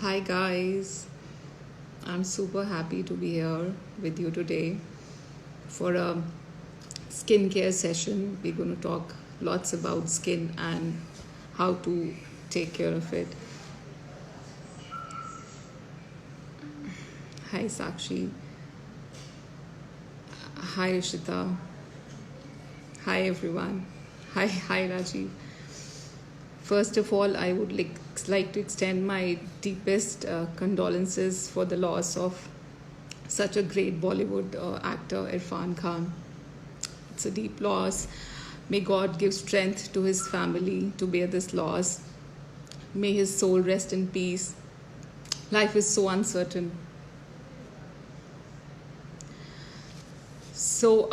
Hi guys, I'm super happy to be here with you today for a skincare session. We're going to talk lots about skin and how to take care of it. Hi Sakshi, hi Ishita, hi everyone, hi Rajiv. First of all, I would like to extend my deepest condolences for the loss of such a great Bollywood actor, Irfan Khan. It's a deep loss. May God give strength to his family to bear this loss. May his soul rest in peace. Life is so uncertain. So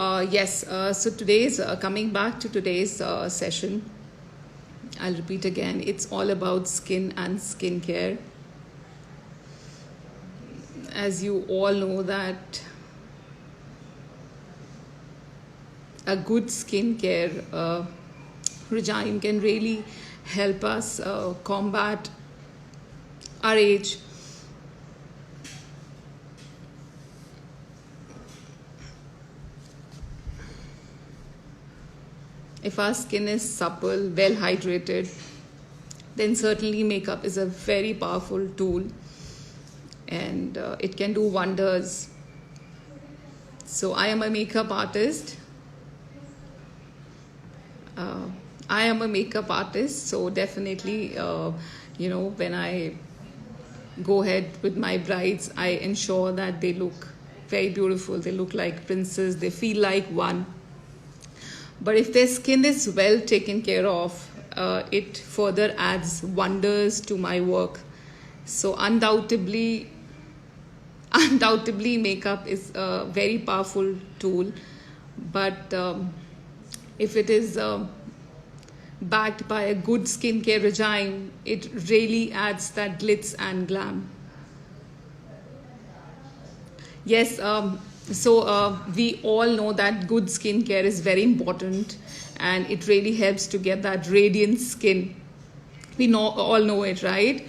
today's coming back to today's session, I'll repeat again, it's all about skin and skincare. As you all know that a good skincare regime can really help us combat our age. If our skin is supple, well hydrated, then certainly makeup is a very powerful tool and it can do wonders. So I am a makeup artist. I am a makeup artist, so definitely, when I go ahead with my brides, I ensure that they look very beautiful. They look like princes. They feel like one. But if their skin is well taken care of, it further adds wonders to my work. So undoubtedly, makeup is a very powerful tool. But if it is backed by a good skincare regime, it really adds that glitz and glam. Yes, we all know that good skincare is very important and it really helps to get that radiant skin. We all know it, right?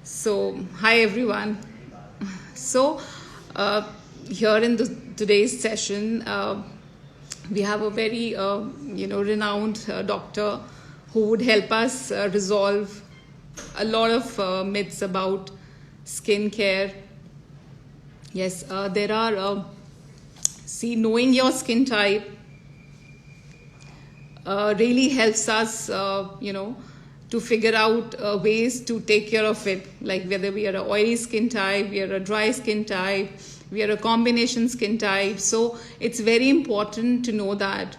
So, hi everyone. So, here in today's session, we have a very renowned doctor who would help us resolve a lot of myths about skincare. Yes, there are knowing your skin type really helps us to figure out ways to take care of it, like whether we are an oily skin type, we are a dry skin type, we are a combination skin type. So it's very important to know that.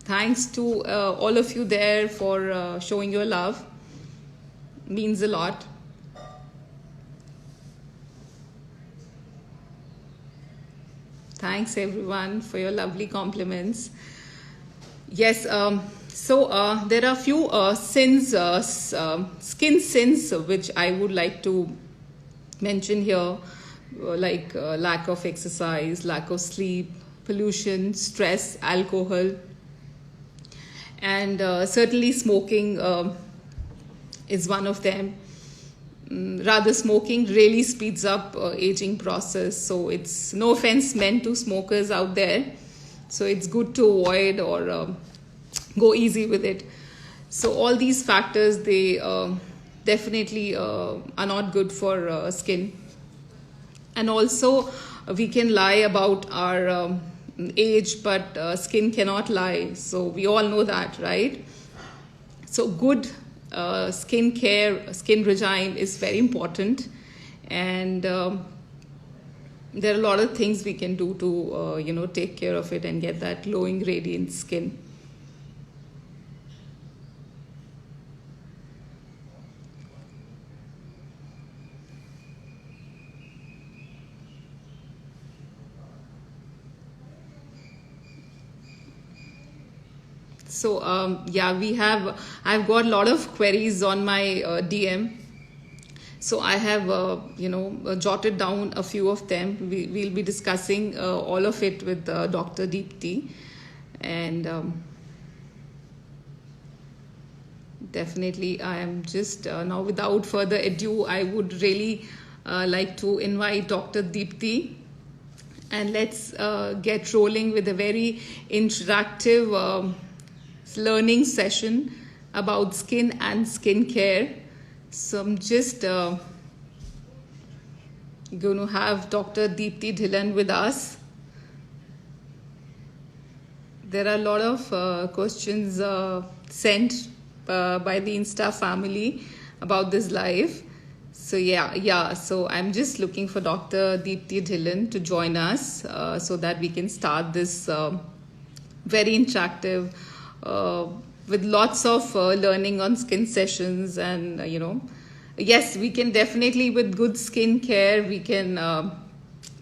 Thanks to all of you there for showing your love. Means a lot. Thanks everyone for your lovely compliments. Yes, there are a few skin sins which I would like to mention here, like lack of exercise, lack of sleep, pollution, stress, alcohol, and certainly smoking is one of them. Rather, smoking really speeds up aging process, so it's no offense meant to smokers out there, so it's good to avoid or go easy with it. So all these factors, they definitely are not good for skin. And also we can lie about our age, but skin cannot lie, so we all know that, right? So good skin regime is very important, and there are a lot of things we can do to take care of it and get that glowing radiant skin. So I've got a lot of queries on my DM. So I have jotted down a few of them. We'll be discussing all of it with Dr. Deepti. And Definitely. I am just now, without further ado, I would really like to invite Dr. Deepti, and let's get rolling with a very interactive learning session about skin and skincare. So I'm just going to have Dr. Deepti Dhillon with us. There are a lot of questions sent by the Insta family about this live. So yeah. So I'm just looking for Dr. Deepti Dhillon to join us so that we can start this very interactive uh, with lots of learning on skin sessions, and yes, we can definitely, with good skin care, we can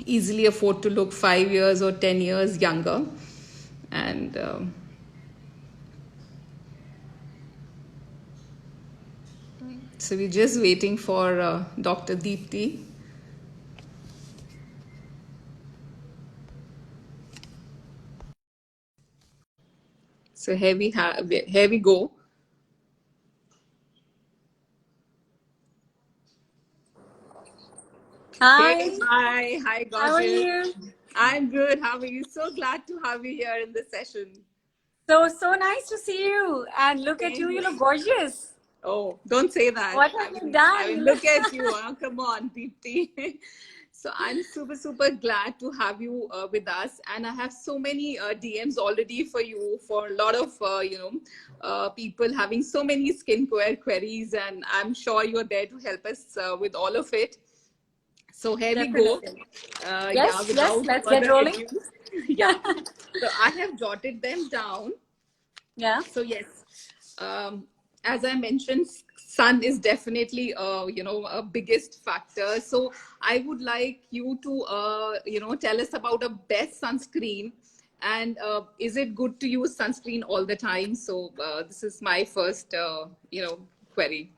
easily afford to look 5 years or 10 years younger. And so we're just waiting for Dr. Deepti. So here we go. Hey, Hi, hi, how are gorgeous. you? I'm good. How are you? So glad to have you here in the session. So nice to see you. And look at you, Same you here. look gorgeous. Oh, don't say that. What have you done? You look Look at you. Come on, Deepti. So I'm super glad to have you with us, and I have so many DMs already for you, for a lot of people having so many skincare queries, and I'm sure you're there to help us with all of it. So here we go. definitely. Yeah, Yes, without let's get further rolling. ado, yeah. So I have jotted them down. Yeah. So yes, as I mentioned, sun is definitely a biggest factor. So I would like you to tell us about a best sunscreen, and is it good to use sunscreen all the time? So this is my first query.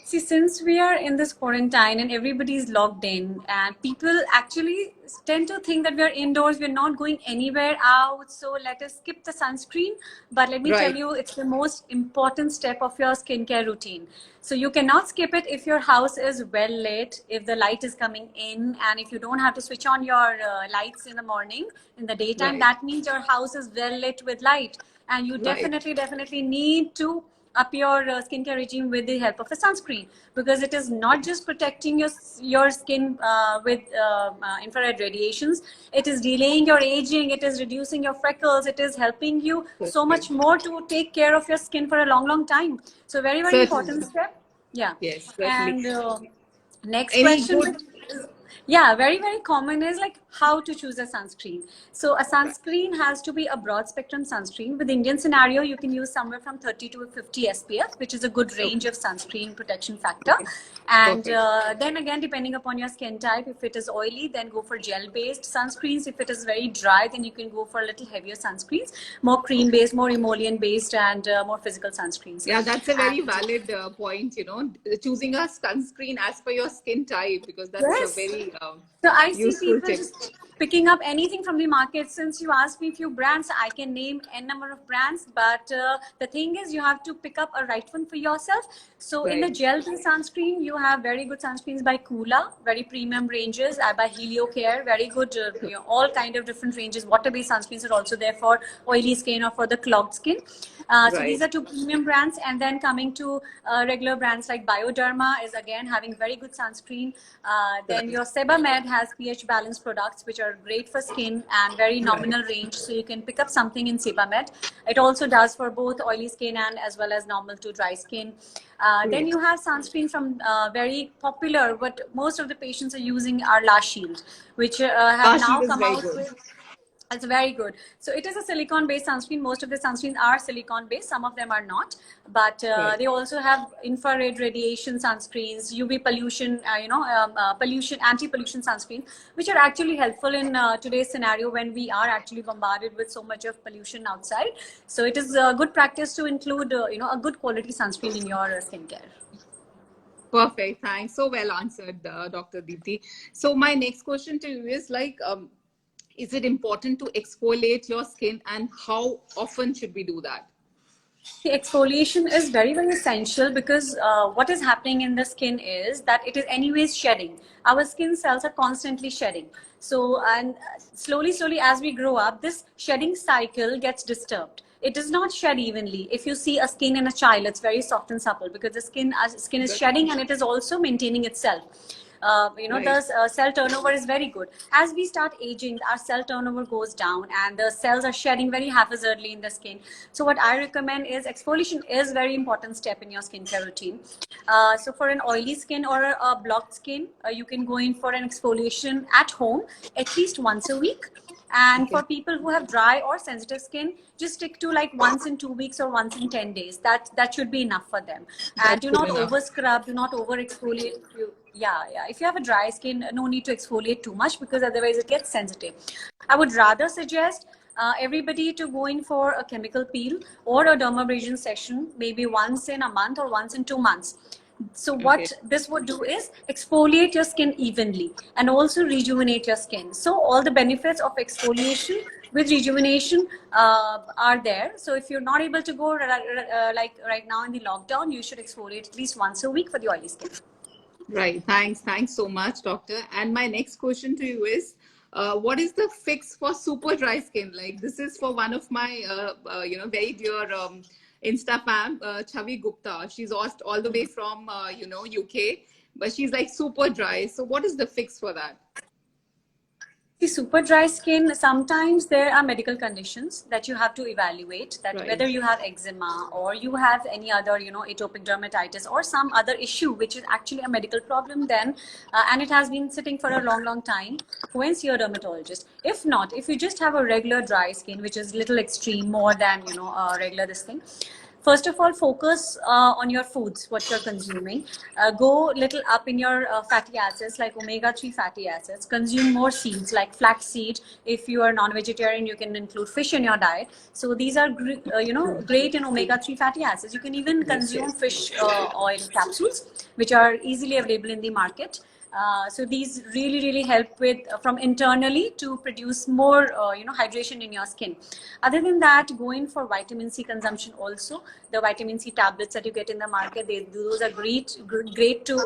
See, since we are in this quarantine and everybody's locked in, and people actually tend to think that we are indoors, we're not going anywhere out, so let us skip the sunscreen. But let me tell Right, you, it's the most important step of your skincare routine. So you cannot skip it if your house is well lit, if the light is coming in, and if you don't have to switch on your lights in the morning, in the daytime, right, that means your house is well lit with light. And you right, definitely need to up your skincare regime with the help of a sunscreen, because it is not just protecting your skin with infrared radiations. It is delaying your aging, it is reducing your freckles, it is helping you so much perfect. more to take care of your skin for a long time. So very important Certainly, step. Yeah. yes, certainly. And next Any question, good? which is, yeah, very common, is like how to choose a sunscreen. So a Right. sunscreen has to be a broad spectrum sunscreen. With Indian scenario, you can use somewhere from 30 to 50 SPF, which is a good range Okay, of sunscreen protection factor. okay, And perfect. then again, depending upon your skin type, if it is oily, then go for gel based sunscreens. If it is very dry, then you can go for a little heavier sunscreens, more cream based, more emollient based, and more physical sunscreens. Yeah, that's a very And valid point, choosing a sunscreen as per your skin type, because that's a yes. very So I see useful people tip. just picking up anything from the market. Since you asked me a few brands, I can name n number of brands. But the thing is, you have to pick up a right one for yourself. So in the Right, gel-based sunscreen, you have very good sunscreens by Kula, very premium ranges, by Helio Care, very good, all kind of different ranges. Water-based sunscreens are also there for oily skin or for the clogged skin. So these right, are two premium brands. And then coming to regular brands like Bioderma is again having very good sunscreen. Then right, your Sebamed has pH balance products, which are great for skin and very right, nominal range. So you can pick up something in Sebamed. It also does for both oily skin and as well as normal to dry skin. Then great. you have sunscreen from very popular, what most of the patients are using are La Shield, which have Ah, she now was come very out good. with. It's very good. So it is a silicone-based sunscreen. Most of the sunscreens are silicone-based. Some of them are not. But Right, they also have infrared radiation sunscreens, UV pollution, pollution, anti-pollution sunscreens, which are actually helpful in today's scenario when we are actually bombarded with so much of pollution outside. So it is a good practice to include, a good quality sunscreen in your skincare. perfect. Thanks. So well answered, Dr. Deepti. So my next question to you is like, is it important to exfoliate your skin, and how often should we do that? The exfoliation is very, very essential because what is happening in the skin is that it is anyways shedding. Our skin cells are constantly shedding. So, and slowly, as we grow up, this shedding cycle gets disturbed. It does not shed evenly. If you see a skin in a child, it's very soft and supple because the skin is shedding and it is also maintaining itself. Right. The cell turnover is very good. As we start aging, our cell turnover goes down and the cells are shedding very haphazardly in the skin. So what I recommend is exfoliation is very important step in your skincare routine. So for an oily skin or a blocked skin, you can go in for an exfoliation at home at least once a week. And for people who have dry or sensitive skin, just stick to like once in 2 weeks or once in 10 days. That should be enough for them. And That's do good not enough. over scrub, do not over exfoliate. Yeah. If you have a dry skin, no need to exfoliate too much because otherwise it gets sensitive. I would rather suggest everybody to go in for a chemical peel or a dermabrasion session, maybe once in a month or once in 2 months. So Okay. what this would do is exfoliate your skin evenly and also rejuvenate your skin. So all the benefits of exfoliation with rejuvenation are there. So if you're not able to go like right now in the lockdown, you should exfoliate at least once a week for the oily skin. Right. Thanks so much, doctor. And my next question to you is, what is the fix for super dry skin? Like this is for one of my, very dear Insta fam, Chavi Gupta. She's all the way from, UK, but she's like super dry. So what is the fix for that? The super dry skin, sometimes there are medical conditions that you have to evaluate, that Right. whether you have eczema or you have any other, atopic dermatitis or some other issue, which is actually a medical problem then, and it has been sitting for a long time, go and see a dermatologist. If not, if you just have a regular dry skin, which is little extreme, more than, regular this thing, first of all, focus on your foods, what you're consuming. Go little up in your fatty acids, like omega-3 fatty acids. Consume more seeds, like flax seed. If you are non-vegetarian, you can include fish in your diet. So these are, great in omega-3 fatty acids. You can even Yes, consume yes. fish oil capsules, which are easily available in the market. So these really help with from internally to produce more hydration in your skin. Other than that, go in for vitamin C consumption also. The vitamin C tablets that you get in the market, those are great to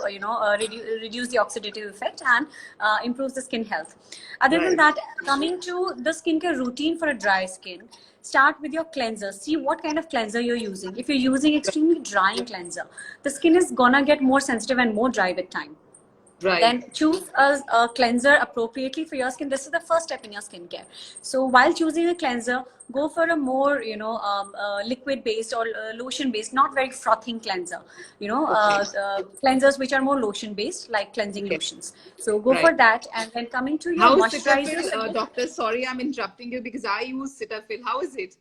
reduce the oxidative effect and improves the skin health. Other than Right. that, coming to the skincare routine for a dry skin, start with your cleanser. See what kind of cleanser you're using. If you're using extremely drying cleanser, the skin is gonna get more sensitive and more dry with time. Right. Then choose a cleanser appropriately for your skin. This is the first step in your skincare. So while choosing a cleanser, go for a more liquid based or lotion based, not very frothing cleanser. Okay. Cleansers which are more lotion based, like cleansing Okay. lotions. So go Right. for that. And then coming to your How is Cetaphil, moisturizers again. doctor? Sorry, I'm interrupting you because I use Cetaphil. How is it?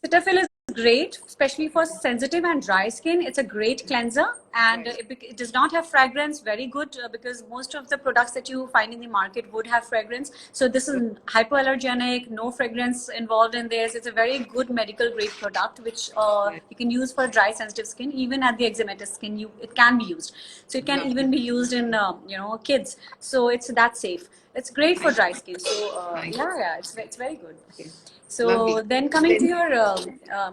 Cetaphil is great, especially for sensitive and dry skin. It's a great cleanser, and Right. it does not have fragrance. Very good because most of the products that you find in the market would have fragrance. So this is hypoallergenic, no fragrance involved in this. It's a very good medical grade product which Right. you can use for dry sensitive skin. Even at the eczematous skin, it can be used. So it can Lovely. even be used in kids. So it's that safe. It's great for Thank dry you. skin. So Thank you. it's very good. Okay. So Lovely. then coming to Then, your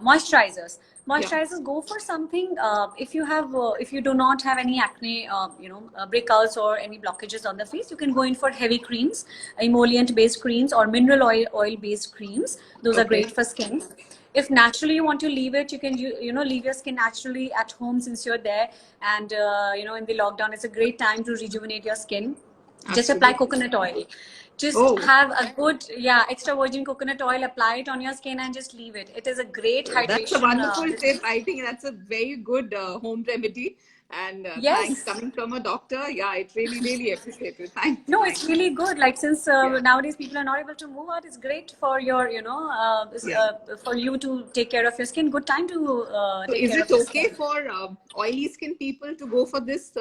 moisturizers. yeah. Moisturizers, go for something if you do not have any acne, breakouts or any blockages on the face, you can go in for heavy creams, emollient based creams or mineral oil based creams. Those are Okay. great for skin. If naturally you want to leave it, you can leave your skin naturally at home since you're there, and in the lockdown, it's a great time to rejuvenate your skin. Just apply Absolutely. coconut oil. Just Oh, have a good, extra virgin coconut oil, apply it on your skin and just leave it. It is a great that's a hydration. wonderful tip. I think that's a very good home remedy. And thanks Yes. coming from a doctor. Yeah, it really appreciated. Thanks. No, it's Thanks. really good. Like since Yeah. nowadays people are not able to move out, it's great for your, Yeah. for you to take care of your skin. Good time to So take is care it of your okay skin. for oily skin people to go for this?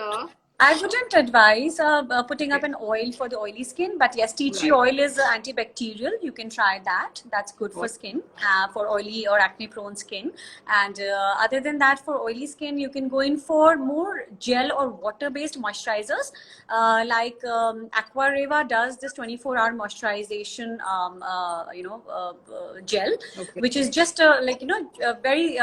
I wouldn't advise putting up an oil for the oily skin, but yes, tea tree Right. oil is antibacterial. You can try that. That's good for skin, for oily or acne prone skin. And other than that, for oily skin, you can go in for more gel or water based moisturizers. Like Aquareva does this 24-hour moisturization, gel, Okay. which is just very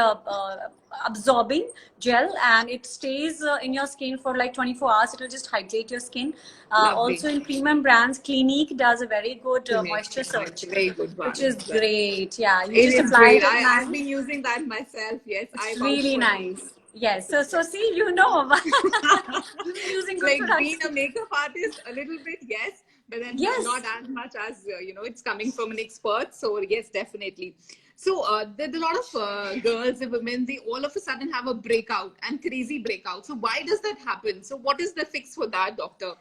absorbing gel, and it stays in your skin for like 24 hours. It will just hydrate your skin. Lovely. Also in premium brands, Clinique does a very good moisture It's surge, a very good which one. is great. Yeah, you It just is apply great. it at I've night. been using that myself. Yes, I It's vouch really for it. nice. Yes. So see, you know, you've been using good Like being products. a makeup artist, a little bit, yes, but then Yes. not as much as it's coming from an expert. So yes, definitely. So there's a lot of girls and women. They all of a sudden have a breakout and crazy breakout. So why does that happen? So what is the fix for that, doctor?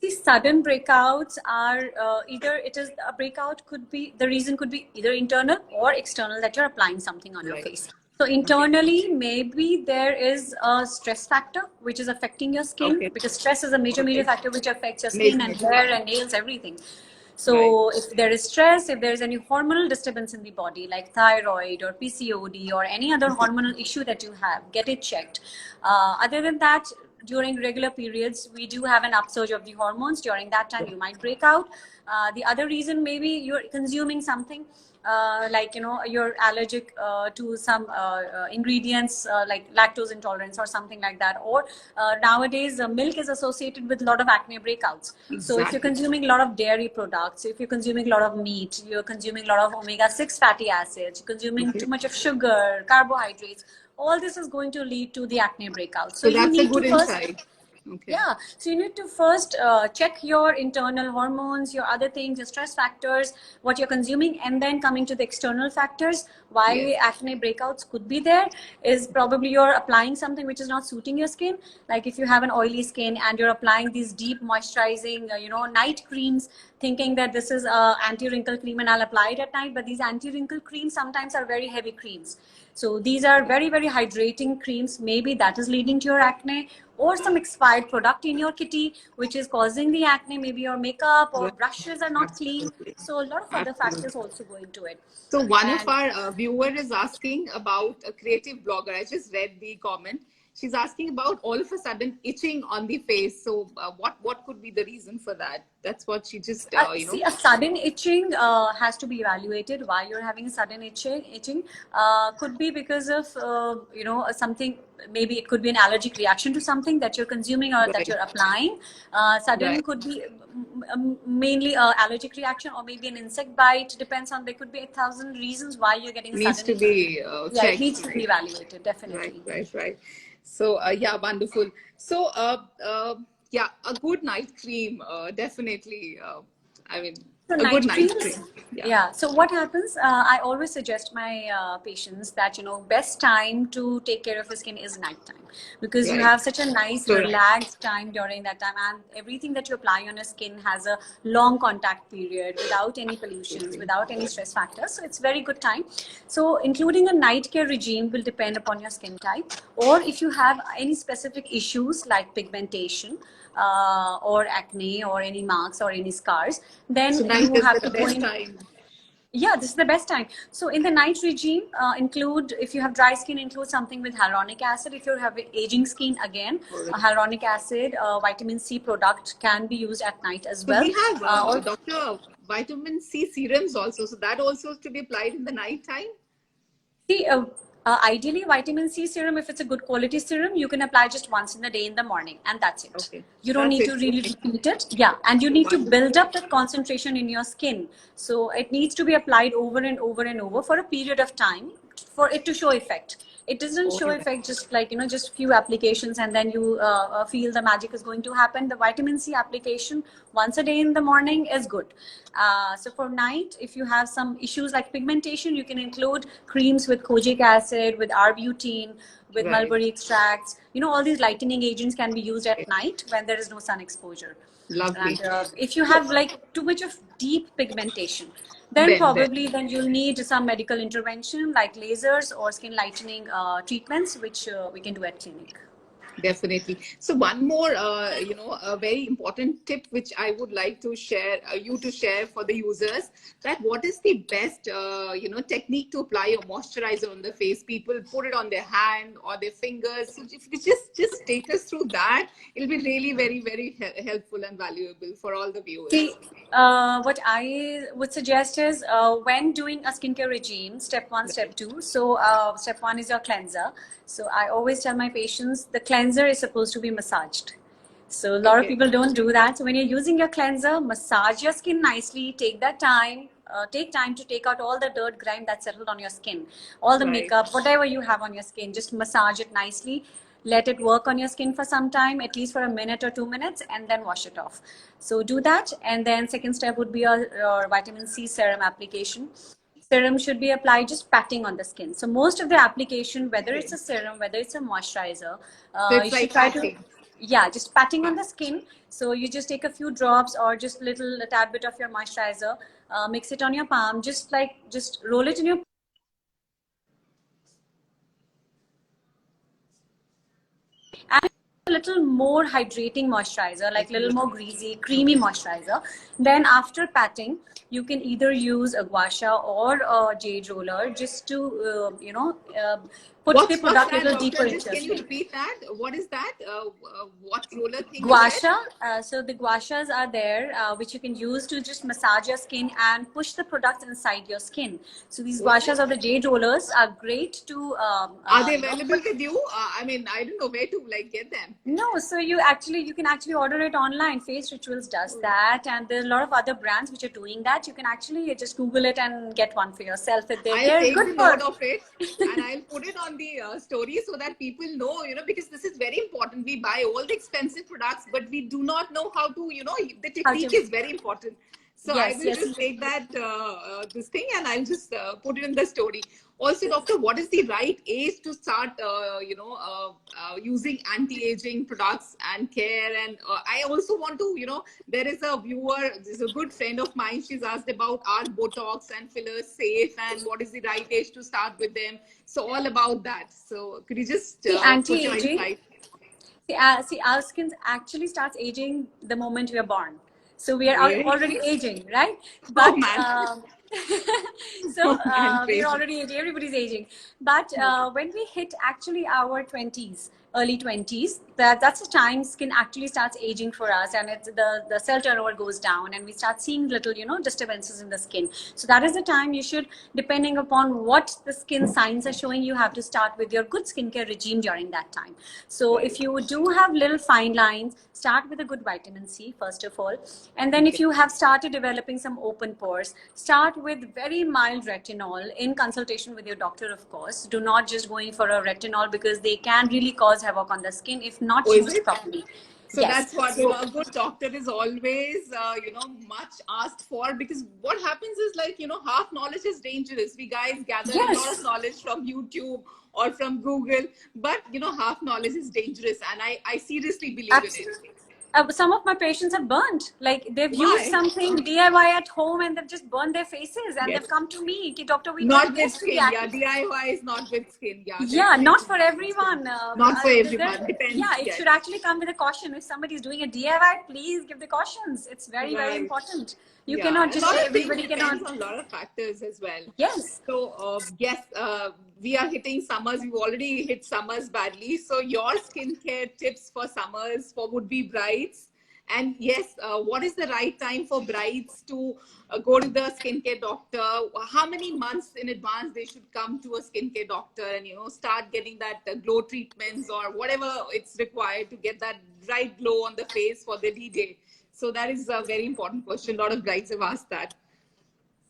These sudden breakouts are either it is a breakout could be the reason could be either internal or external, that you're applying something on your Right. face. So Okay. internally, maybe there is a stress factor which is affecting your skin, Okay. because stress is a major Okay. factor which affects your skin and Amazing. hair and nails, everything. Right. So if there is stress, if there is any hormonal disturbance in the body, like thyroid or PCOD or any other hormonal issue that you have, get it checked. Other than that, during regular periods, we do have an upsurge of the hormones. During that time, you might break out. The other reason, maybe you're consuming something like you're allergic to some ingredients, like lactose intolerance or something like that. Or nowadays milk is associated with a lot of acne breakouts. So if you're Exactly. consuming a lot of dairy products, if you're consuming a lot of meat, you're consuming a lot of omega-6 fatty acids, you're consuming Okay. too much of sugar, carbohydrates, all this is going to lead to the acne breakout. So So you that's a need to good first, insight. Okay. yeah, so you need to first check your internal hormones, your other things, your stress factors, what you're consuming, and then coming to the external factors. Yes. Why acne breakouts could be there is probably you're applying something which is not suiting your skin. Like if you have an oily skin and you're applying these deep moisturizing, night creams, thinking that this is a anti-wrinkle cream and I'll apply it at night, but these anti-wrinkle creams sometimes are very heavy creams. So these are very, very hydrating creams. Maybe that is leading to your acne, or some expired product in your kitty which is causing the acne. Maybe your makeup or Right. brushes are not clean. Absolutely. So a lot of other factors Absolutely. also go into it. So one of And our viewer is asking about a creative blogger. I just read the comment. She's asking about all of a sudden itching on the face. So what could be the reason for that? That's what she just see, a sudden itching has to be evaluated. Why you're having a sudden itching could be because of something. Maybe it could be an allergic reaction to something that you're consuming or that right, you're applying. Sudden right. could be mainly allergic reaction, or maybe an insect bite. Depends on, there could be 1,000 reasons why you're getting a Needs sudden to itching. be Yeah, it checked. needs to be Right, evaluated, right, definitely. right, right. So yeah, wonderful. So yeah, a good night cream, definitely. I mean, So a good night night creams, cream. Yeah. yeah. So what happens? I always suggest my patients that best time to take care of your skin is nighttime, because you Right. have such a nice So right. relaxed time during that time, and everything that you apply on your skin has a long contact period without any pollutions, Absolutely. without any stress factors. So it's very good time. So including a night care regime will depend upon your skin type, or if you have any specific issues like pigmentation, or acne or any marks or any scars, then So night you is have the to go best in. time. Yeah, this is the best time. So in the night regime, include, if you have dry skin, include something with hyaluronic acid. If you have aging skin, again, All right. hyaluronic acid, vitamin C product can be used at night as So well. we have Or Dr. Vitamin C serums also. So that also is to be applied in the night time. see, ideally, vitamin C serum, if it's a good quality serum, you can apply just once in a day in the morning, and that's it. Okay. You don't That's need to it. really Okay. repeat it. Yeah, and you need to Wonderful. build up that concentration in your skin. So it needs to be applied over and over and over for a period of time for it to show effect. It doesn't All show right. effect just like just few applications and then you feel the magic is going to happen. The vitamin C application once a day in the morning is good. So for night, if you have some issues like pigmentation, you can include creams with kojic acid, with arbutin, with Right. mulberry extracts. All these lightening agents can be used at night when there is no sun exposure. Lovely. And if you So have like too much of deep pigmentation, then then probably then you'll need some medical intervention like lasers or skin lightening treatments, which we can do at clinic. Definitely. So one more, a very important tip which I would like to share, you to share for the users, that what is the best, technique to apply your moisturizer on the face? People put it on their hand or their fingers. So if you just take us through that, it'll be really very, very helpful and valuable for all the See, viewers. what I would suggest is when doing a skincare regime, step one, step two. So, step one is your cleanser. So, I always tell my patients the cleanser is supposed to be massaged. So, a lot of Okay. people don't do that. So, when you're using your cleanser, massage your skin nicely, take that time. Take time to take out all the dirt, grime that's settled on your skin, all the Right. makeup, whatever you have on your skin. Just massage it nicely, let it work on your skin for some time, at least for a minute or 2 minutes, and then wash it off. So do that. And then second step would be your vitamin C serum application. Serum should be applied just patting on the skin. So most of the application, whether it's Okay. a serum, whether it's a moisturizer, So you it's should like try to, patting. yeah, just patting on the skin. So you just take a few drops or just a tad bit of your moisturizer, mix it on your palm, just roll it in your and a little more hydrating moisturizer, like a little more greasy, creamy moisturizer. Then after patting, you can either use a gua sha or a jade roller just to, put the What's product a that, little deeper doctor? into Just your can you skin. repeat that? What is that? What roller thing you Gua said? sha, so the gua shas are there, which you can use to just massage your skin and push the products inside your skin. So these gua Okay. shas or the jade rollers are great to, Are they put. available with you? I mean, I don't know where to like get them. No, so you can actually order it online. Face Rituals does that, and there's a lot of other brands which are doing that. You can actually just Google it and get one for yourself. I'll They're take good the for. note of it and I'll put it on the story so that people know, because this is very important. We buy all the expensive products, but we do not know how to, the How technique to? is very important. So I Yes, will yes. just take that, this thing, and I'll just put it in the story. Also, doctor, what is the right age to start, using anti-aging products and care? And I also want to, there is a viewer, this is a good friend of mine. She's asked about are Botox and fillers safe, and what is the right age to start with them? So all about that. So could you just See, put your anti-aging. insight? See, our skin actually starts aging the moment we are born. So we are Really? already aging, right? Oh But man. so Oh man, we're crazy. already aging. Everybody's aging. But Okay. when we hit actually our 20s, early 20s, that's the time skin actually starts aging for us, and it's the cell turnover goes down, and we start seeing little disturbances in the skin. So that is the time you should, depending upon what the skin signs are showing, you have to start with your good skincare regime during that time. So if Right. you do have little fine lines, start with a good vitamin C first of all, and then if Okay. you have started developing some open pores, start with very mild retinol in consultation with your doctor, of course. Do not just go in for a retinol because they can really cause havoc on the skin if not Oh, is used it? properly. So Yes. that's what, So a good doctor is always, much asked for, because what happens is, like, half knowledge is dangerous. We guys gather a lot of yes. knowledge from YouTube or from Google, but, half knowledge is dangerous. And I seriously believe in it. Absolutely. Some of my patients have burnt. Like they've used Why? something DIY at home and they've just burned their faces and Yes. they've come to me, "Ki, Doctor, we got Not with most skin. Yeah. reactive." DIY is not with skin. Yeah, Yeah, not definitely for not with skin. everyone. Not for everyone. Yeah, Depends. it Yes. should actually come with a caution. If somebody is doing a DIY, please give the cautions. It's very, very Right. important. You Yeah, cannot and a just lot say of things everybody depends cannot. on a lot of factors as well. Yes. So yes, we are hitting summers. We've already hit summers badly. So your skincare tips for summers for would-be brides, and yes, what is the right time for brides to go to the skincare doctor? How many months in advance they should come to a skincare doctor and start getting that glow treatments or whatever it's required to get that bright glow on the face for the D-Day? So that is a very important question. A lot of brides have asked that.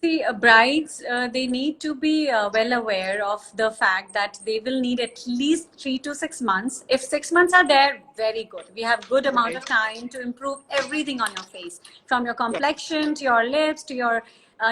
See, brides, they need to be well aware of the fact that they will need at least 3 to 6 months. If 6 months are there, very good. We have good amount Right. of time to improve everything on your face, from your Right. complexion to your lips to your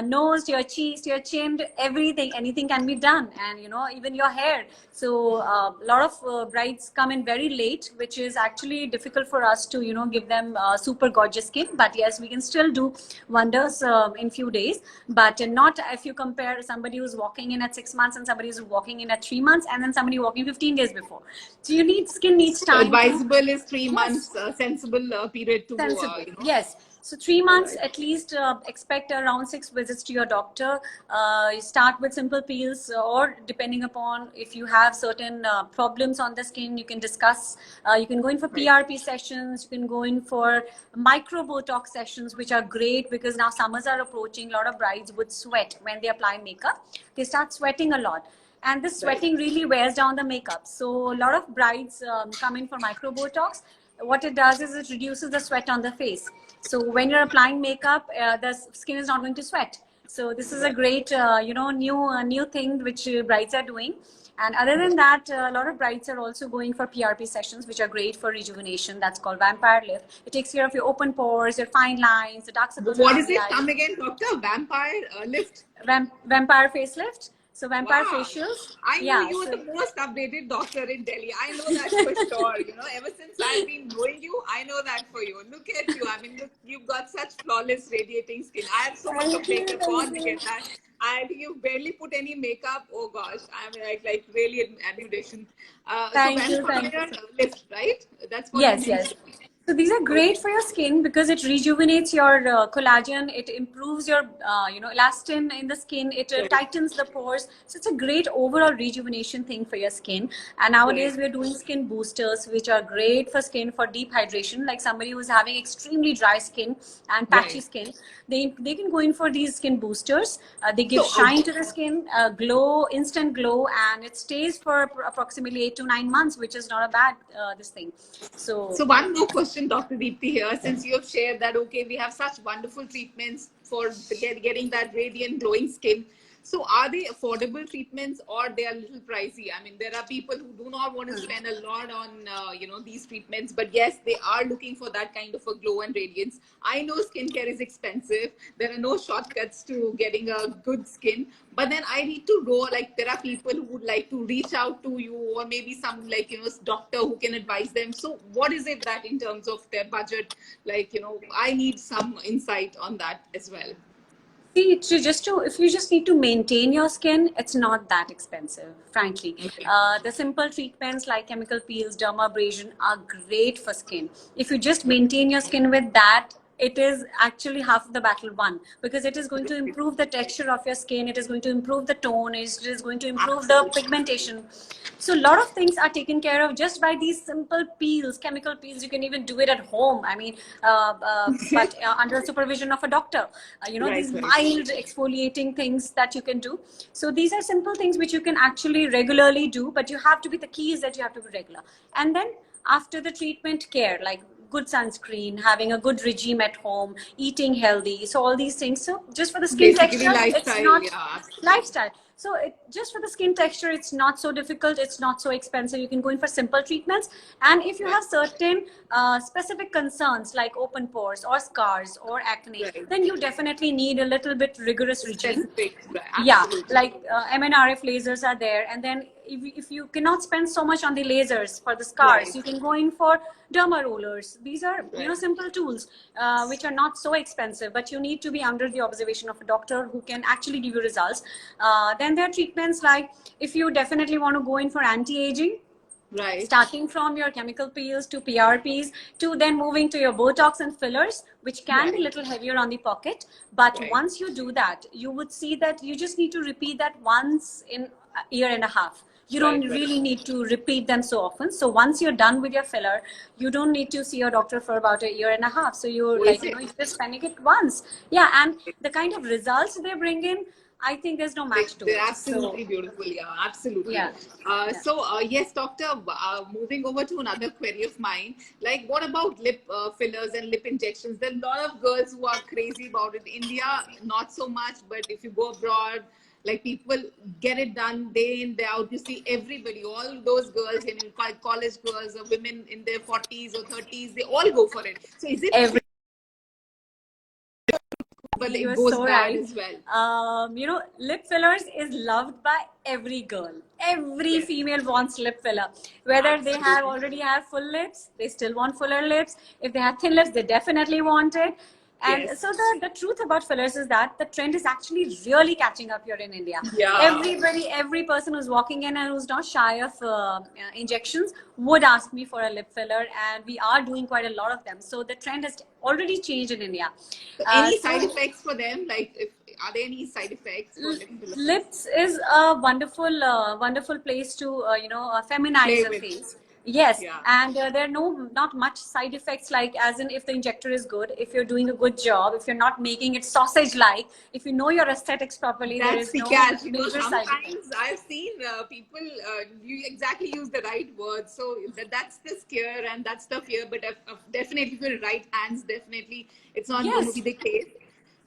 nose to your cheeks to your chin to everything. Anything can be done, and even your hair. So a lot of brides come in very late, which is actually difficult for us to give them super gorgeous skin. But yes, we can still do wonders in few days, but not if you compare somebody who's walking in at 6 months and somebody who's walking in at 3 months and then somebody walking 15 days before. So skin needs So time to. advisable is 3 months, Yes, sensible period to, sensible. Yes. So 3 months Alright. at least. Expect around 6 visits to your doctor. You start with simple peels, or depending upon if you have certain problems on the skin, you can discuss. You can go in for Right. PRP sessions. You can go in for micro Botox sessions, which are great because now summers are approaching. A lot of brides would sweat when they apply makeup. They start sweating a lot, and this Right. sweating really wears down the makeup. So a lot of brides come in for micro Botox. What it does is it reduces the sweat on the face. So when you're applying makeup, the skin is not going to sweat. So this is a Right. great, new thing which brides are doing. And other than that, a lot of brides are also going for PRP sessions, which are great for rejuvenation. That's called vampire lift. It takes care of your open pores, your fine lines, the dark circles What around is the it? eyes. Come again, doctor? Vampire lift. Vampire facelift. So vampire Wow. facials. I know Yeah. you are So the most updated doctor in Delhi. I know that for sure. Ever since I've been knowing you, I know that for you. Look at you. I mean, look, you've got such flawless, radiating skin. I have so much of thank you, makeup on. thank We you. get that. I think you've barely put any makeup. Oh gosh, I'm like really admiration. So Thank you, thank you. vampire lift, right? That's what you Yes, yes. mentioned. So these are Okay. great for your skin because it rejuvenates your collagen. It improves your, elastin in the skin. It Right. tightens the pores. So it's a great overall rejuvenation thing for your skin. And Right. nowadays we're doing skin boosters, which are great for skin for deep hydration. Like somebody who's having extremely dry skin and patchy Right. skin, they can go in for these skin boosters. They give So, shine to the skin, glow, instant glow, and it stays for approximately 8 to 9 months, which is not a bad this thing. So So one more question, Dr. Deepthi here, since you have shared that, okay, we have such wonderful treatments for getting that radiant glowing skin. So are they affordable treatments or they are a little pricey? I mean, there are people who do not want to spend a lot on, these treatments, but yes, they are looking for that kind of a glow and radiance. I know skincare is expensive. There are no shortcuts to getting a good skin, but then I need to go, like, there are people who would like to reach out to you, or maybe some, like, doctor who can advise them. So what is it that in terms of their budget, like, I need some insight on that as well. see, if you just need to maintain your skin, it's not that expensive, frankly. Okay. The simple treatments like chemical peels, dermabrasion are great for skin. If you just Right. maintain your skin with that, it is actually half the battle won, because it is going to improve the texture of your skin, it is going to improve the tone, it is going to improve the Absolutely. pigmentation. So a lot of things are taken care of just by these simple peels, chemical peels. You can even do it at home. I mean, but under the supervision of a doctor. Right, These right. mild exfoliating things that you can do. So these are simple things which you can actually regularly do, but you have to be, the key is that you have to be regular. And then after the treatment care, like good sunscreen, having a good regime at home, eating healthy, so all these things. So just for the skin Basically texture, it's lifestyle, not yeah, absolutely. lifestyle. So just for the skin texture, it's not so difficult, it's not so expensive. You can go in for simple treatments. And if you Right, have certain specific concerns like open pores or scars or acne, right. then you definitely need a little bit rigorous regime. Specific, right, Yeah, absolutely. like MNRF lasers are there. And then if you cannot spend so much on the lasers for the scars, Right, you can go in for derma rollers. These are right. simple tools which are not so expensive, but you need to be under the observation of a doctor who can actually give you results. Then there are treatments like, if you definitely want to go in for anti-aging, Right, starting from your chemical peels to PRPs to then moving to your Botox and fillers, which can be a right, little heavier on the pocket. But right, once you do that, you would see that you just need to repeat that once in a year and a half. You don't right, right. really need to repeat them so often. So once you're done with your filler, you don't need to see your doctor for about a year and a half. So you're Oh, is like, it? you're just spending it once. Yeah, and the kind of results they bring in, I think there's no match to They're it. So absolutely beautiful. Yeah, absolutely. yeah, yeah. Yes, doctor, moving over to another query of mine. Like, what about lip fillers and lip injections? There are a lot of girls who are crazy about it. India, not so much, but if you go abroad, like, people get it done day in, day out. You see everybody, all those girls, college girls or women in their 40s or 30s, they all go for it. So is it Every but You're it goes so bad right. as well. Lip fillers is loved by every girl. Every Yes, female wants lip filler. Whether they have absolutely. already have full lips, they still want fuller lips. If they have thin lips, they definitely want it. And so Yes. the truth about fillers is that the trend is actually really catching up here in India. Yeah. Every person who's walking in and who's not shy of injections would ask me for a lip filler, and we are doing quite a lot of them. So the trend has already changed in India. So any side So effects for them? Like, if are there any side effects for lip filler lips is a wonderful place to to feminize play a with? face. Yes, Yeah. and there are not much side effects, like as in if the injector is good, if you're doing a good job, if you're not making it sausage like, if you know your aesthetics properly, there That's is the no catch. major side effect. Sometimes I've seen people you exactly use the right words. So that's the scare and that's the fear. But definitely, if you're right hands, definitely it's not going to be Yes. the case.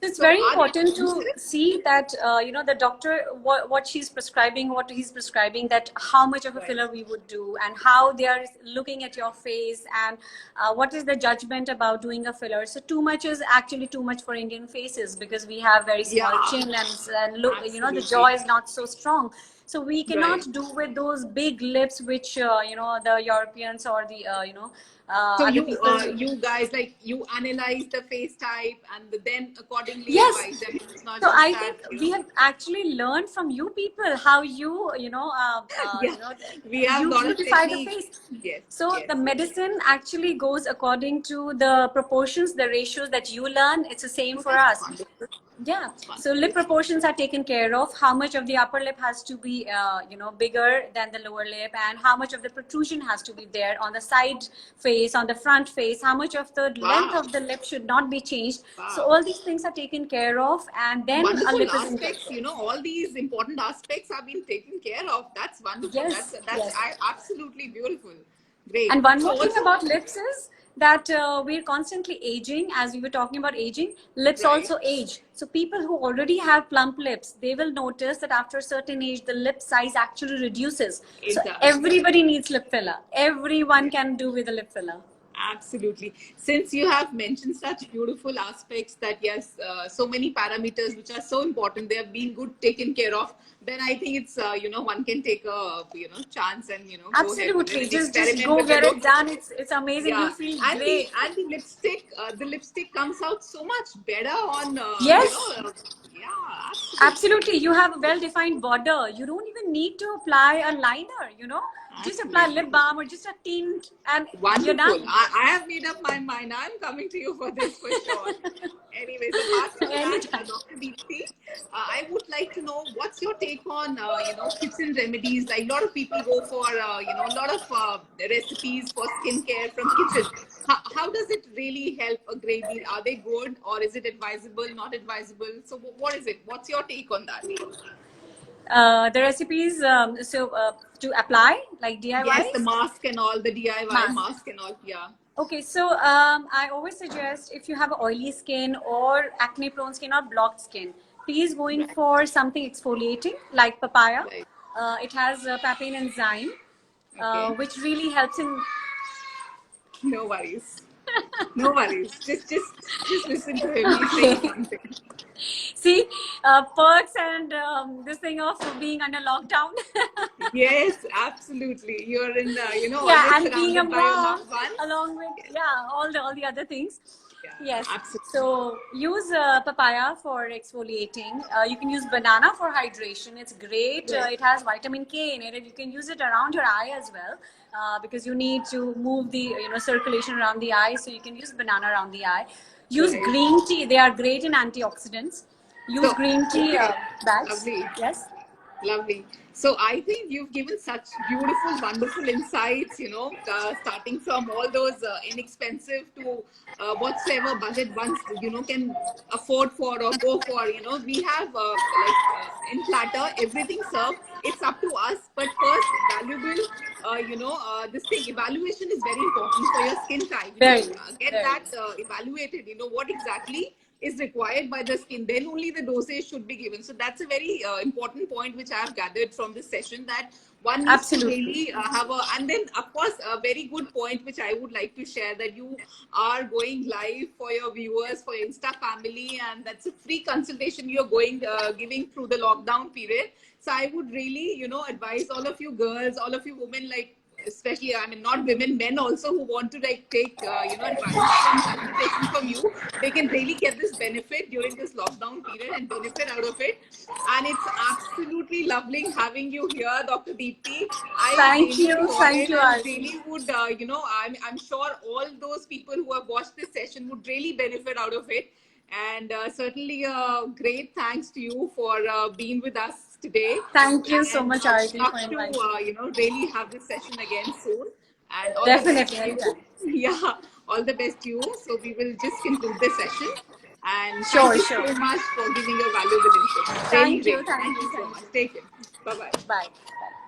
So it's So very are there important to juices? see that the doctor what she's prescribing, what he's prescribing, that how much of a Right. filler we would do, and how they are looking at your face, and what is the judgment about doing a filler. So too much is actually too much for Indian faces, because we have very small Yeah, chin, and look, the jaw absolutely. is not so strong. So we Right. cannot do with those big lips, which the Europeans or the So other people. you guys like you analyze the face type and then accordingly Yes. advise them. It's not So just I that, think we have actually learned from you people how yeah, we have you got a beautify the technique. face. Yes, So yes, the yes. medicine actually goes according to the proportions, the ratios that you learn. It's the same Oh, for that's us. wonderful. Yeah. That's So lip wonderful. proportions are taken care of. How much of the upper lip has to be, bigger than the lower lip, and how much of the protrusion has to be there on the side face, on the front face. How much of the length Wow, of the lip should not be changed. So wow. all these things are taken care of, and then a Wonderful lip is aspects. injected. All these important aspects have been taken care of. That's wonderful. Yes, That's yes. absolutely beautiful. Great. And one So more thing also, about lips is that we're constantly aging. As we were talking about aging, lips right, also age. So people who already have plump lips, they will notice that after a certain age, the lip size actually reduces. So it does. everybody needs lip filler. Everyone Yeah. can do with a lip filler. Absolutely. Since you have mentioned such beautiful aspects that yes, so many parameters which are so important, they have been good taken care of. Then I think it's one can take a chance and go ahead Absolutely. and Just experiment go with the get it look. done. It's amazing. Yeah, You'll feel and the great. lipstick comes out so much better on Yes. yeah, absolutely, Absolutely. You have a well-defined border. You don't even need to apply a liner. Just apply lip absolutely. balm or just a tint, and you're Wonderful. done. I have made up my mind. I'm coming to you for this for sure. Anyways, apart from that, Anytime. Dr. Deepthi, I would like to know what's your take on, kitchen remedies. Like a lot of people go for, a lot of recipes for skincare from kitchen. How does it really help a great deal? Are they good or is it advisable, not advisable? So what is it? What's your take on that? The recipes, to apply, like Yes, the DIYs, mask and all, the DIY mask. mask and all. Yeah. Okay, so I always suggest, if you have oily skin or acne prone skin or blocked skin, please go in Right. for something exfoliating like papaya. Right. It has papain enzyme, Okay. which really helps in. No worries. No worries. Just listen to him. He's saying Okay. something. See, perks and this thing of being under lockdown. Yes, absolutely. You're in, Yeah, always and being a surrounded by your mom, loved ones. along with, Yes. yeah, all the other things. Yeah, Yes. absolutely. So use papaya for exfoliating. You can use banana for hydration. It's great. Right. It has vitamin K in it, and you can use it around your eye as well, because you need to move the circulation around the eye. So you can use banana around the eye. Use Right. green tea. They are great in antioxidants. Use So, green tea okay. bags. Lovely. Yes. Lovely. So I think you've given such beautiful, wonderful insights, starting from all those inexpensive to whatsoever budget ones, can afford for or go for, we have in platter, everything served. It's up to us. But first, valuable, this thing, evaluation is very important for your skin type. Very, Get very. that evaluated, what exactly is required by the skin, then only the dosage should be given. So that's a very important point which I have gathered from this session, that one needs to Absolutely. really have a, and then of course a very good point which I would like to share, that you are going live for your viewers, for your Insta family, and that's a free consultation you're going giving through the lockdown period. So I would really, advise all of you girls, all of you women, like, especially, I mean, not women, men also, who want to like take, advantage and consultation from you, they can really get this benefit during this lockdown period and benefit out of it. And it's absolutely lovely having you here, Dr. Deepti. I Thank really you. enjoyed Thank it, you, and Arti. really would, I'm sure all those people who have watched this session would really benefit out of it. And certainly, great thanks to you for being with us today. Thank you so And much, would Arti, love for to, inviting me. really have this session again soon. And all the best Definitely, to you. anytime. Yeah, all the best to you. So we will just conclude this session. And thank Sure, you sure. so much for giving your valuable input. Really, Thank you. really. Thank Thank you. you so Thank much. you. Take care. Bye bye. Bye. Bye.